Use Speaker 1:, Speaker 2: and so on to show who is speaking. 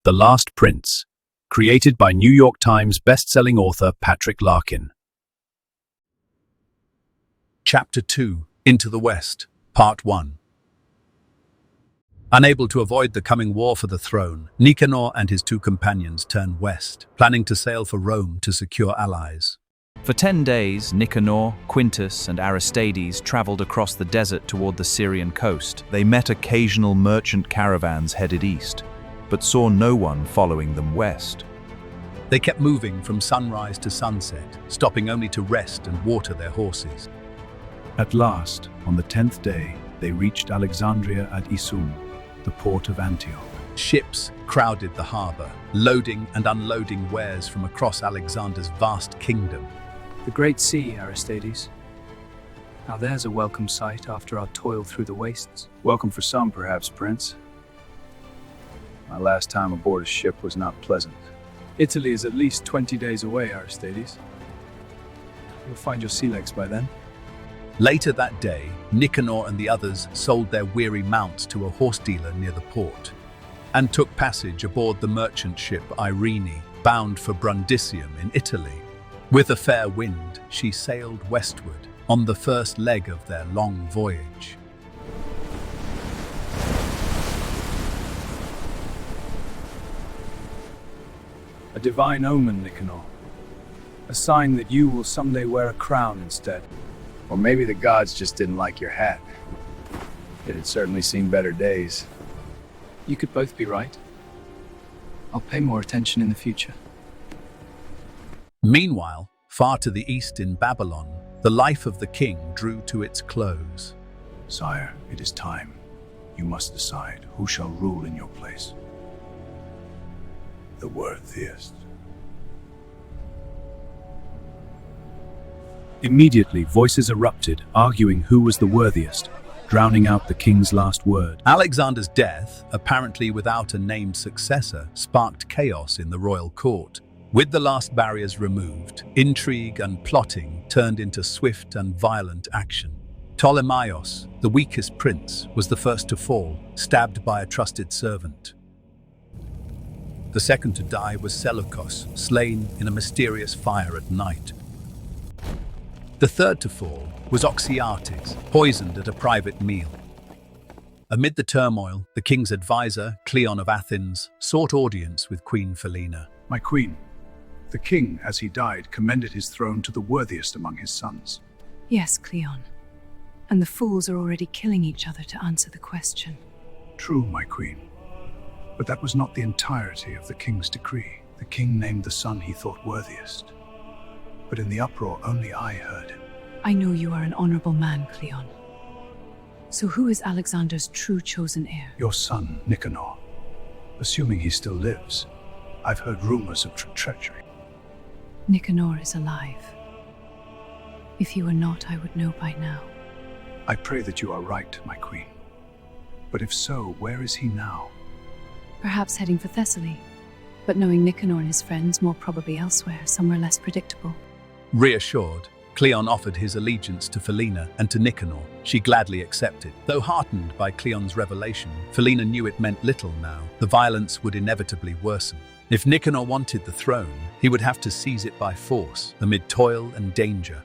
Speaker 1: The Last Prince, created by New York Times best-selling author Patrick Larkin. Chapter 2, Into the West, Part 1. Unable to avoid the coming war for the throne, Nikanor and his two companions turned west, planning to sail for Rome to secure allies.
Speaker 2: For 10 days, Nikanor, Quintus, and Aristides traveled across the desert toward the Syrian coast. They met occasional merchant caravans headed east, but saw no one following them west.
Speaker 1: They kept moving from sunrise to sunset, stopping only to rest and water their horses. At last, on the 10th day, they reached Alexandria at Isum, the port of Antioch. Ships crowded the harbor, loading and unloading wares from across Alexander's vast kingdom.
Speaker 3: The Great Sea, Aristides. Now there's a welcome sight after our toil through the wastes.
Speaker 4: Welcome for some, perhaps, Prince. My last time aboard a ship was not pleasant.
Speaker 3: Italy is at least 20 days away, Aristides. You'll find your sea legs by then.
Speaker 1: Later that day, Nikanor and the others sold their weary mounts to a horse dealer near the port and took passage aboard the merchant ship Irene, bound for Brundisium in Italy. With a fair wind, she sailed westward on the first leg of their long voyage.
Speaker 3: A divine omen, Nikanor. A sign that you will someday wear a crown instead.
Speaker 4: Or maybe the gods just didn't like your hat. It had certainly seen better days.
Speaker 3: You could both be right. I'll pay more attention in the future.
Speaker 1: Meanwhile, far to the east in Babylon, the life of the king drew to its close.
Speaker 5: Sire, it is time. You must decide who shall rule in your place. The worthiest.
Speaker 1: Immediately, voices erupted, arguing who was the worthiest, drowning out the king's last word. Alexander's death, apparently without a named successor, sparked chaos in the royal court. With the last barriers removed, intrigue and plotting turned into swift and violent action. Ptolemaios, the weakest prince, was the first to fall, stabbed by a trusted servant. The second to die was Seleucus, slain in a mysterious fire at night. The third to fall was Oxyartes, poisoned at a private meal. Amid the turmoil, the king's advisor, Cleon of Athens, sought audience with Queen Philaena.
Speaker 5: My queen, the king, as he died, commended his throne to the worthiest among his sons.
Speaker 6: Yes, Cleon. And the fools are already killing each other to answer the question.
Speaker 5: True, my queen. But that was not the entirety of the king's decree. The king named the son he thought worthiest. But in the uproar, only I heard him.
Speaker 6: I know you are an honorable man, Cleon. So who is Alexander's true chosen heir?
Speaker 5: Your son, Nikanor. Assuming he still lives. I've heard rumors of treachery.
Speaker 6: Nikanor is alive. If he were not, I would know by now.
Speaker 5: I pray that you are right, my queen. But if so, where is he now?
Speaker 6: Perhaps heading for Thessaly. But knowing Nikanor and his friends, more probably elsewhere, somewhere less predictable.
Speaker 1: Reassured, Cleon offered his allegiance to Philaena and to Nikanor. She gladly accepted. Though heartened by Cleon's revelation, Philaena knew it meant little now. The violence would inevitably worsen. If Nikanor wanted the throne, he would have to seize it by force, amid toil and danger.